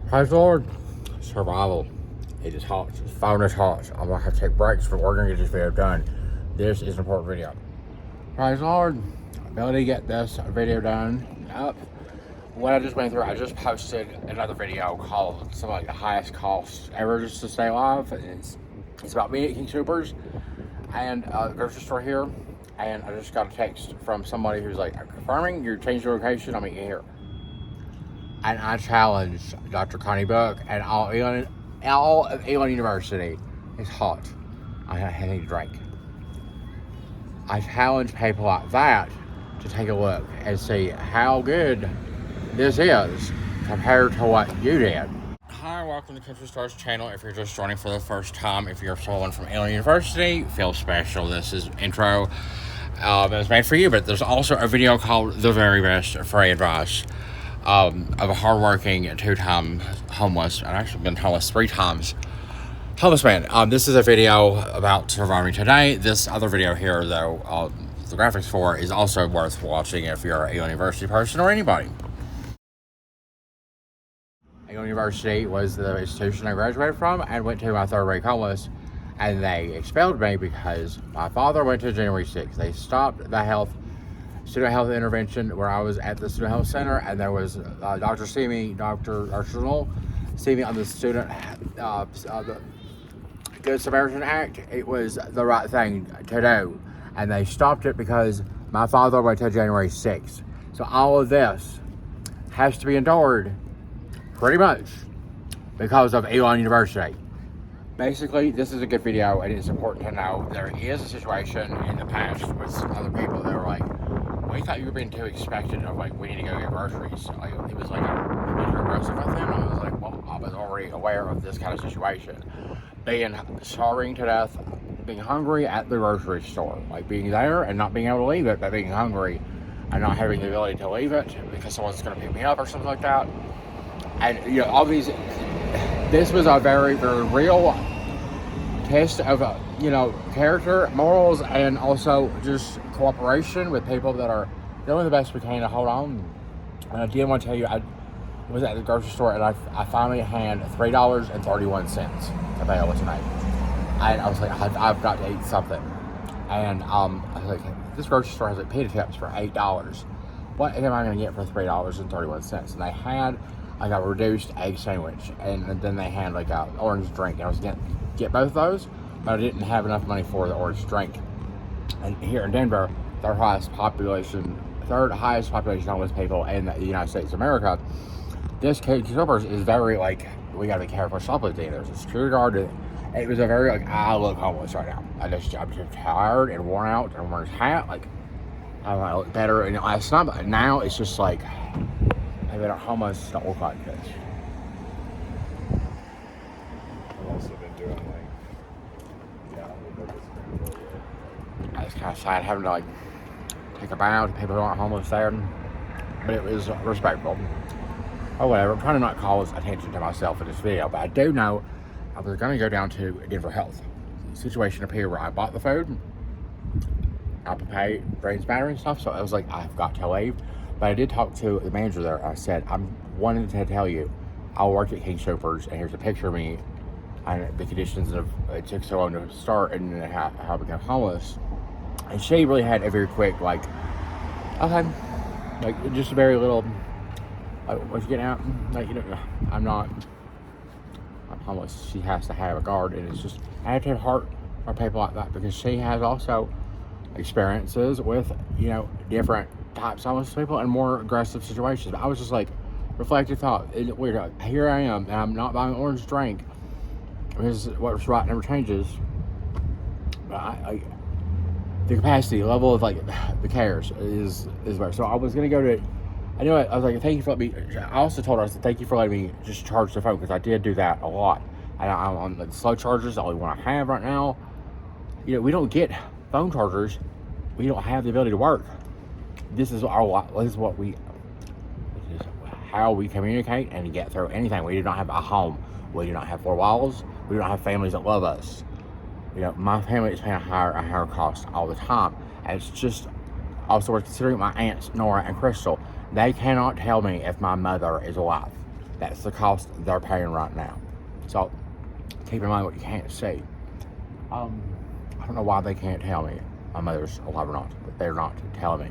Praise the Lord. Survival. It is hot. This phone is hot. I'm going to have to take breaks, but we're going to get this video done. This is an important video. Praise the Lord. Ability to get this video done up. What I just went through, I just posted another video called something like the highest cost ever just to stay alive. It's about me at King Soopers and a grocery store here. And I just got a text from somebody who's like, confirming you changed your location, I'll meet you here. And I challenged Dr. Connie Buck and all of Elon University. It's hot. I need a drink. I challenge people like that to take a look and see how good this is compared to what you did. Hi, welcome to Country Stars channel. If you're just joining for the first time, if you're someone from Elon University, feel special. This is intro. It was made for you, but there's also a video called The Very Best Free Advice of a hardworking, two-time homeless, I've actually been homeless 3 times, homeless man. This is a video about surviving today. This other video here, though, the graphics for is also worth watching if you're a university person or anybody. University was the institution I graduated from and went to my third-rate homeless, and they expelled me because my father went to January 6th. They stopped the student health intervention where I was at the student health center, and there was Dr. Arsenal see me on the student the Good Samaritan Act. It was the right thing to do, and they stopped it because my father went to January 6th. So all of this has to be endured pretty much because of Elon University. Basically, this is a good video, and it's important to know there is a situation in the past with other people that were like, we thought you were being too expectant of like, we need to go get groceries. Like, it was like a bit aggressive with them. I was like, well, I was already aware of this kind of situation. Being starving to death, being hungry at the grocery store, like being there and not being able to leave it, but being hungry and not having the ability to leave it because someone's going to pick me up or something like that. And, you know, all these, this was a very, very real test of, character, morals, and also just cooperation with people that are doing the best we can to hold on. And I did want to tell you, I was at the grocery store and I finally had $3.31 available tonight. And I was like, I've got to eat something. And I was like, this grocery store has like pita chips for $8. What am I going to get for $3.31? And they had like a reduced egg sandwich, and then they had like an orange drink. And I was going to get both of those, but I didn't have enough money for the orange drink. And here in Denver, third highest population homeless people in the United States of America, this King Soopers is very like, we got to be careful shoplifting. There's a security guard. It was a very like, I look homeless right now. I'm just tired and worn out, and I'm wearing a hat. Like, I want to look better. And last night, but now it's just like, maybe our homeless don't look like this. I've also been doing It's kind of sad having to like take a bow to people who aren't homeless there, but it was respectful. Or whatever. I'm trying to not call attention to myself in this video, but I do know I was going to go down to Denver Health. The situation up here where I bought the food, Apple Pay, brains matter and stuff, so I was like, I've got to leave. But I did talk to the manager there. I said, I'm wanting to tell you, I worked at King Soopers, and here's a picture of me and the conditions of it took so long to start and how I became homeless. And she really had a very quick, like, okay, like just a very little, like, once you get out, like, I'm homeless. She has to have a guard, and it's just, I have to have heart for people like that because she has also experiences with, different types of homeless people and more aggressive situations. I was just like, reflective thought. Weird. Here I am, and I'm not buying an orange drink because what's right never changes. But the capacity level of like the cares is better. So I was gonna go to. I knew it. I was like, thank you for letting me. I also told her, I said, thank you for letting me just charge the phone because I did do that a lot. And I'm on the slow chargers, the only one I have right now. We don't get phone chargers. We don't have the ability to work. This is how we communicate and get through anything. We do not have a home. We do not have 4 walls. We do not have families that love us. My family is paying a higher cost all the time. And it's just also worth considering my aunts, Nora and Crystal. They cannot tell me if my mother is alive. That's the cost they're paying right now. So keep in mind what you can't see. I don't know why they can't tell me my mother's alive or not, but they're not telling me.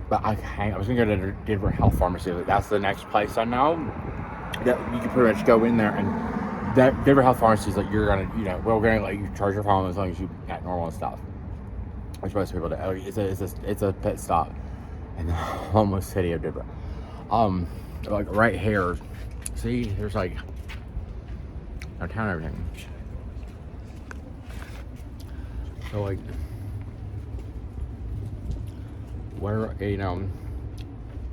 But I was gonna go to Denver Health Pharmacy. That's the next place I know that you can pretty much go in there, and that Denver Health Pharmacy is like, you're gonna, we're gonna let you charge your phone as long as you act normal and stuff, which most people do. It's a pit stop in the homeless city of Denver. Like right here, see, there's like no town and everything. So like, where,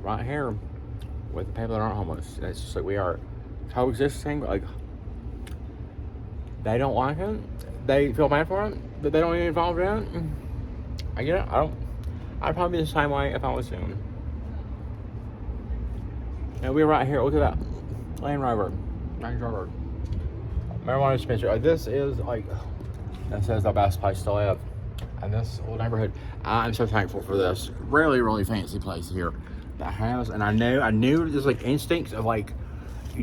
right here with the people that aren't homeless, and it's just like we are coexisting. Like, they don't like it, they feel bad for it, but they don't get involved in it. I get it. I'd probably be the same way if I was them. And we're right here. Look at that Land Rover, Range Rover, marijuana dispensary. This is like, that says the best place to live in this little neighborhood. I'm so thankful for this really fancy place here that has, and I knew there's like instincts of like,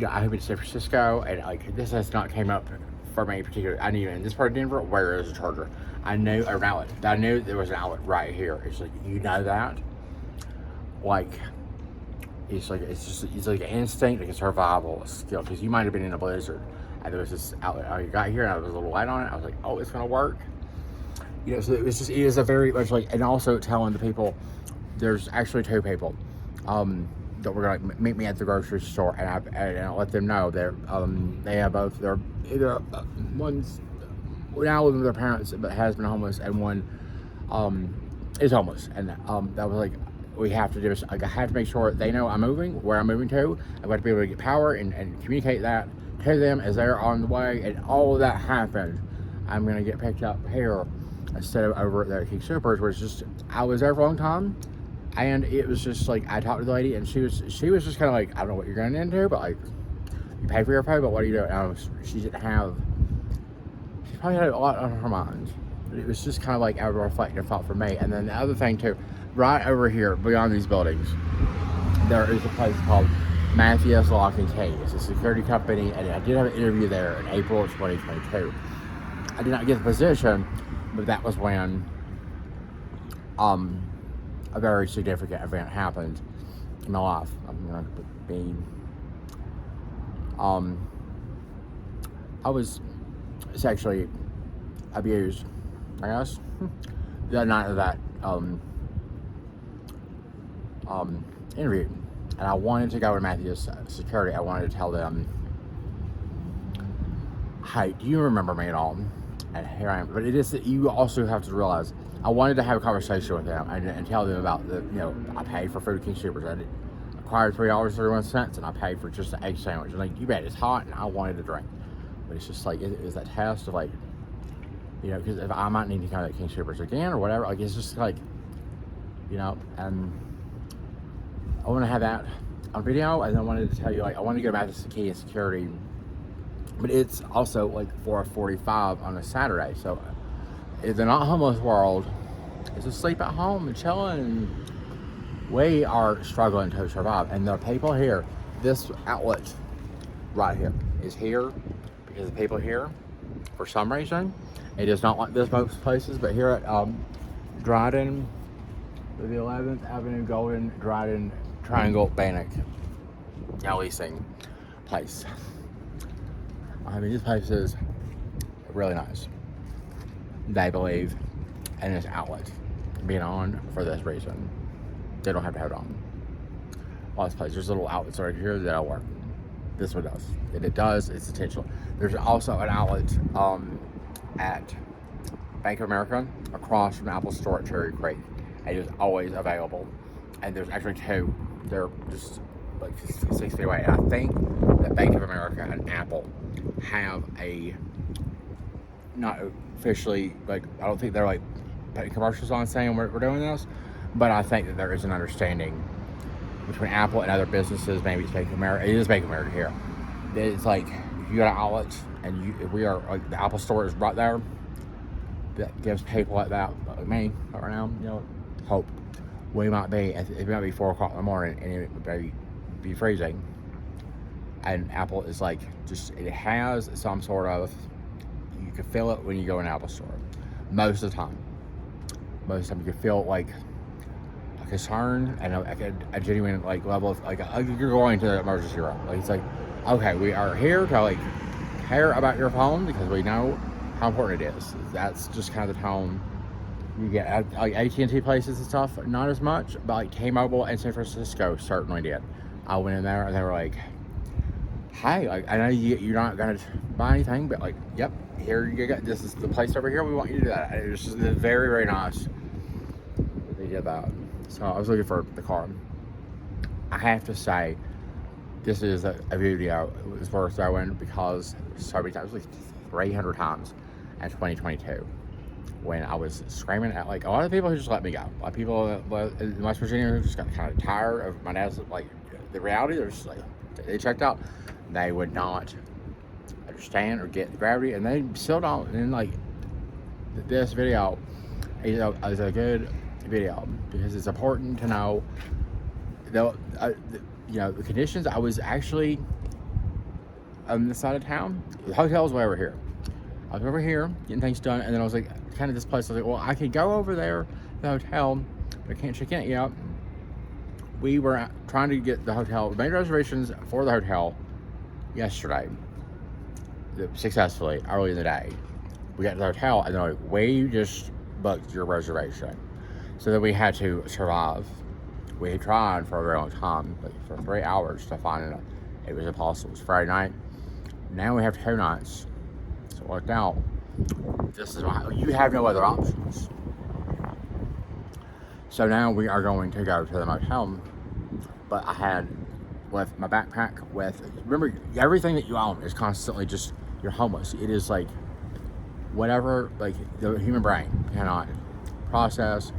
I've been to San Francisco, and like this has not came up for me particularly. I knew in this part of Denver, where is a charger? I knew an outlet. I knew there was an outlet right here. It's like, that, like, it's like an instinct, like a survival skill, because you might have been in a blizzard and there was this outlet. I got here and I was a little light on it. I was like, oh, it's gonna work. So it is a very much like, and also telling the people, there's actually two people that were gonna meet me at the grocery store, and I let them know they have both, they're either one's now living with their parents but has been homeless, and one is homeless, and that was like, we have to do this. Like, I have to make sure they know I'm moving, where I'm moving to. I've got to be able to get power and communicate that to them as they're on the way, and all of that happened. I'm gonna get picked up here instead of over at the King Supers, where it's just, I was there for a long time, and it was just like, I talked to the lady, and she was just kind of like, I don't know what you're going into, but like, you pay for your pay, but what are you doing? She probably had a lot on her mind, but it was just kind of like a reflective thought for me. And then the other thing too, right over here beyond these buildings, there is a place called Matthews Lock and Key. It's a security company, and I did have an interview there in April of 2022. I did not get the position, but that was when a very significant event happened in my life. I'm gonna be I was sexually abused, I guess, the night of that interview, and I wanted to go to Matthews Security. I wanted to tell them, hey, do you remember me at all? And here I am. But it is, you also have to realize, I wanted to have a conversation with them and tell them about I paid for food at King Supers. I acquired $3.31, and I paid for just an egg sandwich. And like, you bet, it's hot, and I wanted a drink. But it's just like, is that test of like, because if I might need to come to King Supers again or whatever, like, it's just like, and I want to have that on video. And I wanted to tell you, like, I wanted to go back to Key and Security, but it's also like 4:45 on a Saturday. So if they're not homeless world, it's asleep at home and chilling, and we are struggling to survive. And the people here, this outlet right here is here because the people here, for some reason, it is not like this most places, but here at Dryden, the 11th Avenue Golden Dryden Triangle Bannock leasing place. I mean, this place is really nice. They believe in this outlet being on for this reason. They don't have to have it on. A lot of places, there's little outlets right here that don't work. This one does. And it does, it's intentional. There's also an outlet at Bank of America across from the Apple Store at Cherry Creek. It is always available. And there's actually two. They're just like 6 feet away. And I think that Bank of America and Apple have not officially, like, I don't think they're like putting commercials on saying we're doing this, but I think that there is an understanding between Apple and other businesses. Maybe it's Bank of America. It is Bank of America here. It's like, if you got an outlet and we are, like, the Apple Store is right there, that gives people like that, like me, right now, hope. It might be 4 o'clock in the morning, and it would be be freezing. And Apple is like, just, it has some sort of, you can feel it when you go in an Apple store. Most of the time. Most of the time you can feel like a concern and a genuine like level of like you're going to the emergency room. Like it's like, okay, we are here to like care about your phone because we know how important it is. That's just kind of the tone you get at like AT&T places and stuff. Not as much, but like T-Mobile and San Francisco certainly did. I went in there and they were like, hey, like, I know you're not gonna buy anything, but like, yep, here you go. This is the place over here. We want you to do that. And it was just very, very nice. They did that. So I was looking for the car. I have to say, this is a video. It was worth showing because so many times, like 300 times in 2022, when I was screaming at like a lot of people who just let me go. A lot of people in West Virginia who just got kind of tired of my dad's like the reality. They're just like, they checked out. They would not understand or get the gravity, and they still don't. And like this video is a good video because it's important to know the the conditions. I was actually on this side of town. The hotel's way over here. I was over here getting things done, and then I was like, kind of this place. I was like, well, I could go over there, the hotel, but I can't check in yet. We were trying to get the hotel, made reservations for the hotel yesterday, successfully, early in the day. We got to the hotel, and they're like, we just booked your reservation. So then we had to survive. We had tried for a very long time, like for 3 hours to find it. It was impossible. It was Friday night. Now we have 2 nights. So it worked out. This is why you have no other options. So now we are going to go to the motel. But I had with my backpack remember, everything that you own is constantly just, you're homeless. It is like whatever, like the human brain cannot process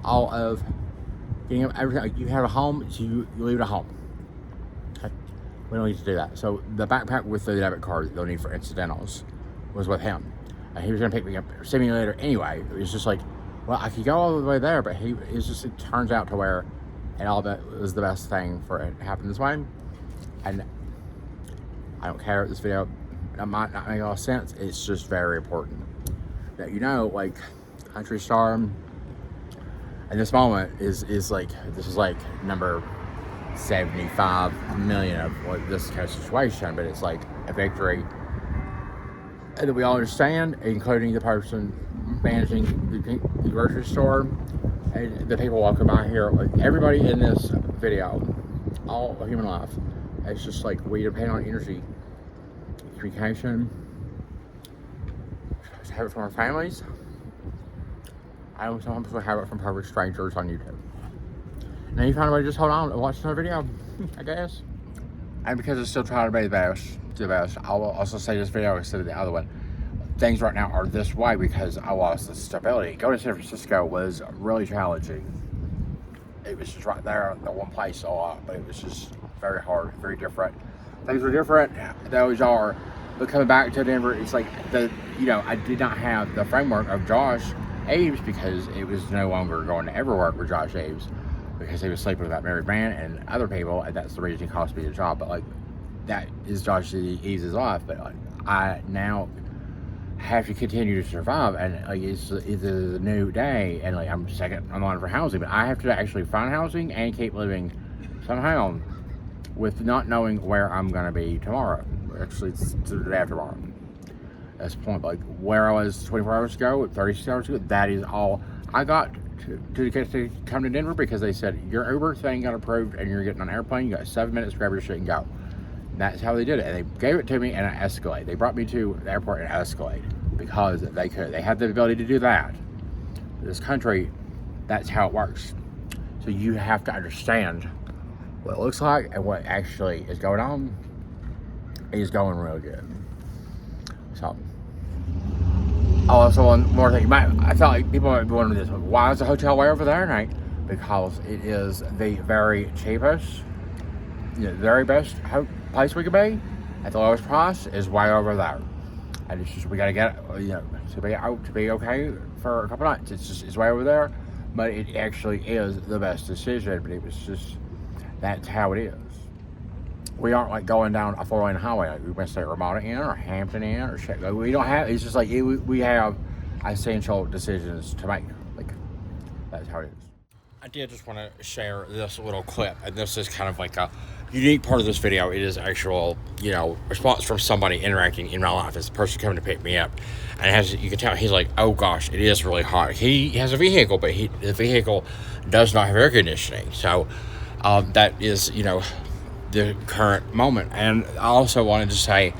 all of getting everything. Like you have a home, so you leave it at home. Okay? We don't need to do that. So the backpack with the debit card that they'll need for incidentals was with him. And he was gonna pick me up, see me later anyway. It was just like, well, I could go all the way there, but it turns out to where and all that was the best thing for it to happen this way. And I don't care if this video might not make a lot of sense. It's just very important that like Country Star in this moment is like, this is like number 75 million of what this kind of situation, but it's like a victory and that we all understand, including the person managing the grocery store and the people walking by here. Like everybody in this video, all of human life, it's just like we depend on energy, communication. We have it from our families. I don't sometimes we have it from perfect strangers on YouTube. And then you find a way to just hold on and watch another video, I guess. And because it's still trying to be the best, I will also say this video instead of the other one. Things right now are this way because I lost the stability. Going to San Francisco was really challenging. It was just right there in the one place a lot, but it was just very hard, very different. Things were different, they always are. But coming back to Denver, it's like I did not have the framework of Josh Aves because it was no longer going to ever work with Josh Aves because he was sleeping with that married man and other people, and that's the reason he cost me the job. But like, that is Josh Aves' life. But like, I now have to continue to survive, and like it's a new day, and like I'm second on line for housing, but I have to actually find housing and keep living somehow with not knowing where I'm gonna be tomorrow. Actually, it's the day after tomorrow. That's the point. Like where I was 24 hours ago, 36 hours ago, that is all I got to come to Denver because they said your Uber thing got approved and you're getting on an airplane. You got 7 minutes to grab your shit and go. That's how they did it. And they gave it to me in an Escalade. They brought me to the airport in an Escalade because they could. They had the ability to do that. This country, that's how it works. So you have to understand what it looks like and what actually is going on. Is going real good. So, also one more thing. I felt like people might be wondering this. Why is the hotel way over there tonight? Because it is the very cheapest, the very best place we could be at the lowest price is way over there. And it's just, we gotta get to be okay for a couple nights. It's way over there, but it actually is the best decision. But it was just, that's how it is. we aren't like going down a 4-lane highway. Like we went to Ramada Inn or Hampton Inn or shit. Like, we don't have. It's just like we have essential decisions to make. Like that's how it is. I did just want to share this little clip, and this is kind of like a unique part of this video. It is actual, response from somebody interacting in my life. It's a person coming to pick me up, and you can tell he's like, "Oh gosh, it is really hot." He has a vehicle, but the vehicle does not have air conditioning, so that is, the current moment. And I also wanted to say,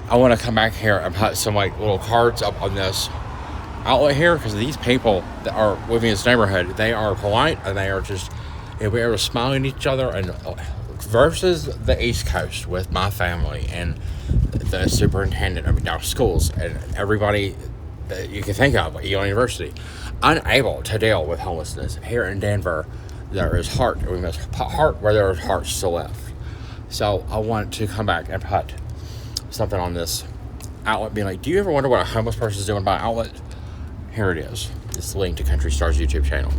I want to come back here and put some like little cards up on this outlet here, because these people that are living in this neighborhood, they are polite and they are just, we are smiling at each other. And versus the East Coast with my family and the superintendent of our schools and everybody that you can think of at Yale University, unable to deal with homelessness here in Denver. There is heart. We must put heart where there is heart still left. So I want to come back and put something on this outlet, being like, do you ever wonder what a homeless person is doing by outlet? Here it is. It's linked to Country Star's YouTube channel.